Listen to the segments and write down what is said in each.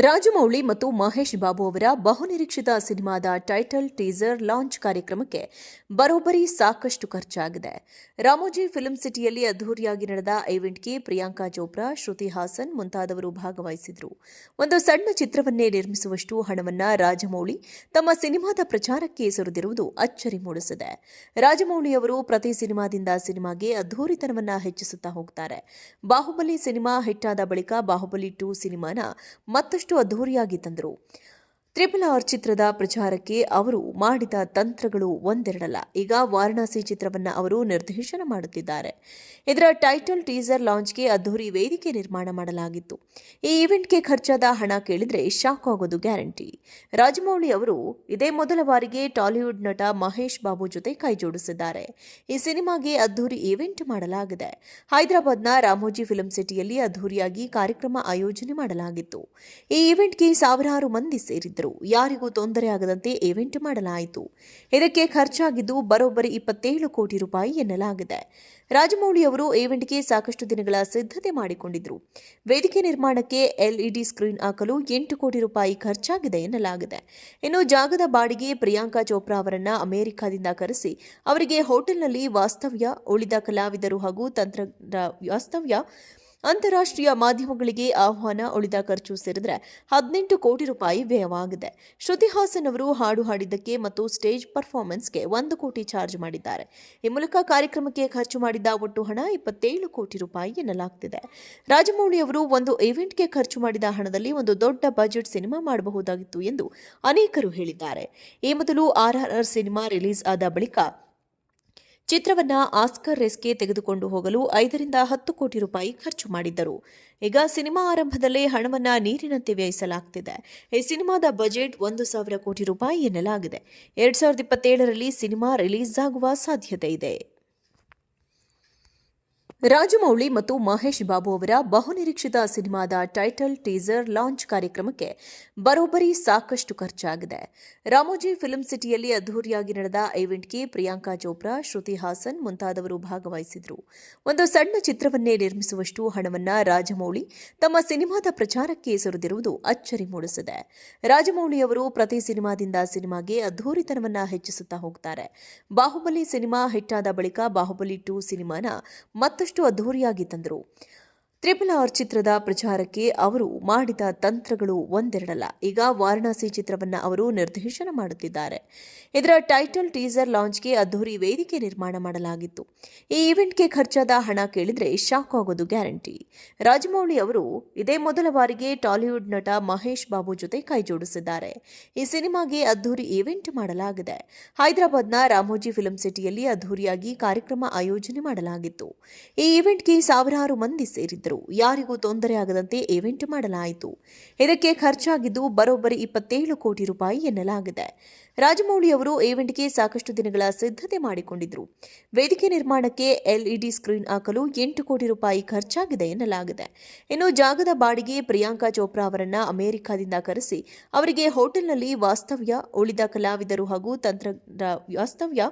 ರಾಜಮೌಳಿ ಮತ್ತು ಮಹೇಶ್ ಬಾಬು ಅವರ ಬಹುನಿರೀಕ್ಷಿತ ಸಿನಿಮಾದ ಟೈಟಲ್ ಟೀಸರ್ ಲಾಂಚ್ ಕಾರ್ಯಕ್ರಮಕ್ಕೆ ಬರೋಬ್ಬರಿ ಸಾಕಷ್ಟು ಖರ್ಚಾಗಿದೆ. ರಾಮೋಜಿ ಫಿಲ್ಮ್ ಸಿಟಿಯಲ್ಲಿ ಅದ್ದೂರಿಯಾಗಿ ನಡೆದ ಈವೆಂಟ್ಗೆ ಪ್ರಿಯಾಂಕಾ ಚೋಪ್ರಾ, ಶ್ರುತಿ ಹಾಸನ್ ಮುಂತಾದವರು ಭಾಗವಹಿಸಿದ್ರು. ಒಂದು ಸಣ್ಣ ಚಿತ್ರವನ್ನೇ ನಿರ್ಮಿಸುವಷ್ಟು ಹಣವನ್ನ ರಾಜಮೌಳಿ ತಮ್ಮ ಸಿನಿಮಾದ ಪ್ರಚಾರಕ್ಕೆ ಸುರಿದಿರುವುದು ಅಚ್ಚರಿ ಮೂಡಿಸಿದೆ. ರಾಜಮೌಳಿ ಅವರು ಪ್ರತಿ ಸಿನಿಮಾದಿಂದ ಸಿನಿಮಾಗೆ ಅದ್ದೂರಿತನವನ್ನ ಹೆಚ್ಚಿಸುತ್ತಾ ಹೋಗ್ತಾರೆ. ಬಾಹುಬಲಿ ಸಿನಿಮಾ ಹಿಟ್ಟಾದ ಬಳಿಕ ಬಾಹುಬಲಿ 2 ಸಿನಿಮಾನ ಮತ್ತಷ್ಟು ಅದ್ದೂರಿಯಾಗಿ ತಂದರು. RRR ಚಿತ್ರದ ಪ್ರಚಾರಕ್ಕೆ ಅವರು ಮಾಡಿದ ತಂತ್ರಗಳು ಒಂದೆರಡಲ್ಲ. ಈಗ ವಾರಣಾಸಿ ಚಿತ್ರವನ್ನ ಅವರು ನಿರ್ದೇಶನ ಮಾಡುತ್ತಿದ್ದಾರೆ. ಇದರ ಟೈಟಲ್ ಟೀಸರ್ ಲಾಂಚ್ಗೆ ಅದ್ದೂರಿ ವೇದಿಕೆ ನಿರ್ಮಾಣ ಮಾಡಲಾಗಿತ್ತು. ಈ ಈವೆಂಟ್ಗೆ ಖರ್ಚಾದ ಹಣ ಕೇಳಿದ್ರೆ ಶಾಕ್ ಆಗೋದು ಗ್ಯಾರಂಟಿ. ರಾಜಮೌಳಿ ಅವರು ಇದೇ ಮೊದಲ ಬಾರಿಗೆ ಟಾಲಿವುಡ್ ನಟ ಮಹೇಶ್ ಬಾಬು ಜೊತೆ ಕೈಜೋಡಿಸಿದ್ದಾರೆ. ಈ ಸಿನಿಮಾಗೆ ಅದ್ದೂರಿ ಈವೆಂಟ್ ಮಾಡಲಾಗಿದೆ. ಹೈದರಾಬಾದ್ನ ರಾಮೋಜಿ ಫಿಲ್ಮ್ ಸಿಟಿಯಲ್ಲಿ ಅದ್ದೂರಿಯಾಗಿ ಕಾರ್ಯಕ್ರಮ ಆಯೋಜನೆ ಮಾಡಲಾಗಿತ್ತು. ಈ ಈವೆಂಟ್ಗೆ ಸಾವಿರಾರು ಮಂದಿ ಸೇರಿದ್ದರು. ಯಾರಿಗೂ ತೊಂದರೆಯಾಗದಂತೆ ಈವೆಂಟ್ ಮಾಡಲಾಯಿತು. ಇದಕ್ಕೆ ಖರ್ಚಾಗಿದ್ದು ಬರೋಬ್ಬರಿ 27 ಕೋಟಿ ರೂಪಾಯಿ ಎನ್ನಲಾಗಿದೆ. ರಾಜಮೌಳಿ ಅವರು ಈವೆಂಟ್ಗೆ ಸಾಕಷ್ಟು ದಿನಗಳ ಸಿದ್ಧತೆ ಮಾಡಿಕೊಂಡಿದ್ರು. ವೇದಿಕೆ ನಿರ್ಮಾಣಕ್ಕೆ LED ಸ್ಕ್ರೀನ್ ಹಾಕಲು 8 ಕೋಟಿ ರೂಪಾಯಿ ಖರ್ಚಾಗಿದೆ ಎನ್ನಲಾಗಿದೆ. ಇನ್ನು ಜಾಗದ ಬಾಡಿಗೆ ಪ್ರಿಯಾಂಕಾ ಚೋಪ್ರಾ ಅವರನ್ನ ಅಮೆರಿಕದಿಂದ ಕರೆಸಿ ಅವರಿಗೆ ಹೋಟೆಲ್ನಲ್ಲಿ ವಾಸ್ತವ್ಯ, ಉಳಿದ ಕಲಾವಿದರು ಹಾಗೂ ತಂತ್ರಜ್ಞರ ವಾಸ್ತವ್ಯ, ಅಂತಾರಾಷ್ಟ್ರೀಯ ಮಾಧ್ಯಮಗಳಿಗೆ ಆಹ್ವಾನ, ಉಳಿದ ಖರ್ಚು ಸೇರಿದ್ರೆ 18 ಕೋಟಿ ರೂಪಾಯಿ ವ್ಯಯವಾಗಿದೆ. ಶ್ರುತಿ ಹಾಸನ್ ಅವರು ಹಾಡು ಹಾಡಿದ್ದಕ್ಕೆ ಮತ್ತು ಸ್ಟೇಜ್ ಪರ್ಫಾರ್ಮೆನ್ಸ್ಗೆ 1 ಕೋಟಿ ಚಾರ್ಜ್ ಮಾಡಿದ್ದಾರೆ. ಈ ಮೂಲಕ ಕಾರ್ಯಕ್ರಮಕ್ಕೆ ಖರ್ಚು ಮಾಡಿದ ಒಟ್ಟು ಹಣ 27 ಕೋಟಿ ರೂಪಾಯಿ ಎನ್ನಲಾಗ್ತಿದೆ. ರಾಜಮೌಳಿ ಅವರು ಒಂದು ಈವೆಂಟ್ಗೆ ಖರ್ಚು ಮಾಡಿದ ಹಣದಲ್ಲಿ ಒಂದು ದೊಡ್ಡ ಬಜೆಟ್ ಸಿನಿಮಾ ಮಾಡಬಹುದಾಗಿತ್ತು ಎಂದು ಅನೇಕರು ಹೇಳಿದ್ದಾರೆ. ಈ ಮೊದಲು RRR ಸಿನಿಮಾ ರಿಲೀಸ್ ಆದ ಬಳಿಕ ಚಿತ್ರವನ್ನ ಆಸ್ಕರ್ ರೇಸ್ಗೆ ತೆಗೆದುಕೊಂಡು ಹೋಗಲು 5 ರಿಂದ 10 ಕೋಟಿ ರೂಪಾಯಿ ಖರ್ಚು ಮಾಡಿದ್ದರು. ಈಗ ಸಿನಿಮಾ ಆರಂಭದಲ್ಲೇ ಹಣವನ್ನ ನೀರಿನಂತೆ ವ್ಯಯಿಸಲಾಗ್ತಿದೆ. ಈ ಸಿನಿಮಾದ ಬಜೆಟ್ 1,000 ಕೋಟಿ ರೂಪಾಯಿ ಎನ್ನಲಾಗಿದೆ. 2027ರಲ್ಲಿ ಸಿನಿಮಾ ರಿಲೀಸ್ ಆಗುವ ಸಾಧ್ಯತೆ ಇದೆ. ರಾಜಮೌಳಿ ಮತ್ತು ಮಹೇಶ್ ಬಾಬು ಅವರ ಬಹುನಿರೀಕ್ಷಿತ ಸಿನಿಮಾದ ಟೈಟಲ್ ಟೀಸರ್ ಲಾಂಚ್ ಕಾರ್ಯಕ್ರಮಕ್ಕೆ ಬರೋಬ್ಬರಿ ಸಾಕಷ್ಟು ಖರ್ಚಾಗಿದೆ. ರಾಮೋಜಿ ಫಿಲ್ಮ್ ಸಿಟಿಯಲ್ಲಿ ಅದ್ದೂರಿಯಾಗಿ ನಡೆದ ಈವೆಂಟ್ಗೆ ಪ್ರಿಯಾಂಕಾ ಚೋಪ್ರಾ, ಶ್ರುತಿ ಹಾಸನ್ ಮುಂತಾದವರು ಭಾಗವಹಿಸಿದ್ರು. ಒಂದು ಸಣ್ಣ ಚಿತ್ರವನ್ನೇ ನಿರ್ಮಿಸುವಷ್ಟು ಹಣವನ್ನ ರಾಜಮೌಳಿ ತಮ್ಮ ಸಿನಿಮಾದ ಪ್ರಚಾರಕ್ಕೆ ಸುರಿದಿರುವುದು ಅಚ್ಚರಿ ಮೂಡಿಸಿದೆ. ರಾಜಮೌಳಿ ಅವರು ಪ್ರತಿ ಸಿನಿಮಾದಿಂದ ಸಿನಿಮಾಗೆ ಅದ್ದೂರಿತನವನ್ನ ಹೆಚ್ಚಿಸುತ್ತಾ ಹೋಗ್ತಾರೆ. ಬಾಹುಬಲಿ ಸಿನಿಮಾ ಹಿಟ್ಟಾದ ಬಳಿಕ ಬಾಹುಬಲಿ 2 ಸಿನಿಮಾನ ಮತ್ತಷ್ಟು ಅದ್ದೂರಿಯಾಗಿ ತಂದರು. RRR ಚಿತ್ರದ ಪ್ರಚಾರಕ್ಕೆ ಅವರು ಮಾಡಿದ ತಂತ್ರಗಳು ಒಂದೆರಡಲ್ಲ. ಈಗ ವಾರಣಾಸಿ ಚಿತ್ರವನ್ನ ಅವರು ನಿರ್ದೇಶನ ಮಾಡುತ್ತಿದ್ದಾರೆ. ಇದರ ಟೈಟಲ್ ಟೀಸರ್ ಲಾಂಚ್ಗೆ ಅದ್ದೂರಿ ವೇದಿಕೆ ನಿರ್ಮಾಣ ಮಾಡಲಾಗಿತ್ತು. ಈ ಈವೆಂಟ್ಗೆ ಖರ್ಚಾದ ಹಣ ಕೇಳಿದ್ರೆ ಶಾಕ್ ಆಗೋದು ಗ್ಯಾರಂಟಿ. ರಾಜಮೌಳಿ ಅವರು ಇದೇ ಮೊದಲ ಬಾರಿಗೆ ಟಾಲಿವುಡ್ ನಟ ಮಹೇಶ್ ಬಾಬು ಜೊತೆ ಕೈಜೋಡಿಸಿದ್ದಾರೆ. ಈ ಸಿನಿಮಾಗೆ ಅದ್ದೂರಿ ಈವೆಂಟ್ ಮಾಡಲಾಗಿದೆ. ಹೈದರಾಬಾದ್ನ ರಾಮೋಜಿ ಫಿಲ್ಮ್ ಸಿಟಿಯಲ್ಲಿ ಅದ್ದೂರಿಯಾಗಿ ಕಾರ್ಯಕ್ರಮ ಆಯೋಜನೆ ಮಾಡಲಾಗಿತ್ತು. ಈ ಈವೆಂಟ್ಗೆ ಸಾವಿರಾರು ಮಂದಿ ಸೇರಿದ್ದರು. ಯಾರಿಗೂ ತೊಂದರೆಯಾಗದಂತೆ ಈವೆಂಟ್ ಮಾಡಲಾಯಿತು. ಇದಕ್ಕೆ ಖರ್ಚಾಗಿದ್ದು ಬರೋಬ್ಬರಿ 27 ಕೋಟಿ ರೂಪಾಯಿ ಎನ್ನಲಾಗಿದೆ. ರಾಜಮೌಳಿ ಅವರು ಈವೆಂಟ್ಗೆ ಸಾಕಷ್ಟು ದಿನಗಳ ಸಿದ್ಧತೆ ಮಾಡಿಕೊಂಡಿದ್ರು. ವೇದಿಕೆ ನಿರ್ಮಾಣಕ್ಕೆ LED ಸ್ಕ್ರೀನ್ ಹಾಕಲು 8 ಕೋಟಿ ರೂಪಾಯಿ ಖರ್ಚಾಗಿದೆ ಎನ್ನಲಾಗಿದೆ. ಇನ್ನು ಜಾಗದ ಬಾಡಿಗೆ ಪ್ರಿಯಾಂಕಾ ಚೋಪ್ರಾ ಅವರನ್ನ ಅಮೆರಿಕದಿಂದ ಕರೆಸಿ ಅವರಿಗೆ ಹೋಟೆಲ್ನಲ್ಲಿ ವಾಸ್ತವ್ಯ, ಉಳಿದ ಕಲಾವಿದರು ಹಾಗೂ ತಂತ್ರಜ್ಞರ ವಾಸ್ತವ್ಯ,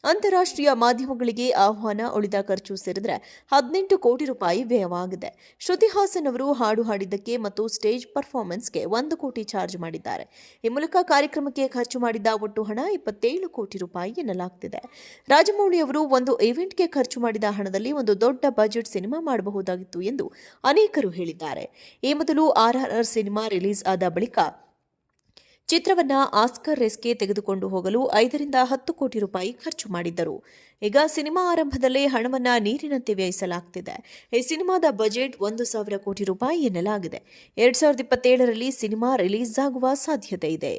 ಅಂತಾರಾಷ್ಟ್ರೀಯ ಮಾಧ್ಯಮಗಳಿಗೆ ಆಹ್ವಾನ, ಉಳಿದ ಖರ್ಚು ಸೇರಿದ್ರೆ 18 ಕೋಟಿ ರೂಪಾಯಿ ವ್ಯಯವಾಗಿದೆ. ಶ್ರುತಿ ಹಾಸನ್ ಅವರು ಹಾಡು ಹಾಡಿದ್ದಕ್ಕೆ ಮತ್ತು ಸ್ಟೇಜ್ ಪರ್ಫಾರ್ಮೆನ್ಸ್ಗೆ 1 ಕೋಟಿ ಚಾರ್ಜ್ ಮಾಡಿದ್ದಾರೆ. ಈ ಮೂಲಕ ಕಾರ್ಯಕ್ರಮಕ್ಕೆ ಖರ್ಚು ಮಾಡಿದ ಒಟ್ಟು ಹಣ 27 ಕೋಟಿ ರೂಪಾಯಿ ಎನ್ನಲಾಗ್ತಿದೆ. ರಾಜಮೌಳಿ ಅವರು ಒಂದು ಈವೆಂಟ್ಗೆ ಖರ್ಚು ಮಾಡಿದ ಹಣದಲ್ಲಿ ಒಂದು ದೊಡ್ಡ ಬಜೆಟ್ ಸಿನಿಮಾ ಮಾಡಬಹುದಾಗಿತ್ತು ಎಂದು ಅನೇಕರು ಹೇಳಿದ್ದಾರೆ. ಈ ಮೊದಲು RRR ಸಿನಿಮಾ ರಿಲೀಸ್ ಆದ ಬಳಿಕ ಚಿತ್ರವನ್ನ ಆಸ್ಕರ್ ರೇಸ್ಗೆ ತೆಗೆದುಕೊಂಡು ಹೋಗಲು 5 ರಿಂದ 10 ಕೋಟಿ ರೂಪಾಯಿ ಖರ್ಚು ಮಾಡಿದ್ದರು. ಈಗ ಸಿನಿಮಾ ಆರಂಭದಲ್ಲೇ ಹಣವನ್ನ ನೀರಿನಂತೆ ವ್ಯಯಿಸಲಾಗ್ತಿದೆ. ಈ ಸಿನಿಮಾದ ಬಜೆಟ್ 1,000 ಕೋಟಿ ರೂಪಾಯಿ ಎನ್ನಲಾಗಿದೆ. 2027ರಲ್ಲಿ ಸಿನಿಮಾ ರಿಲೀಸ್ ಆಗುವ ಸಾಧ್ಯತೆ ಇದೆ.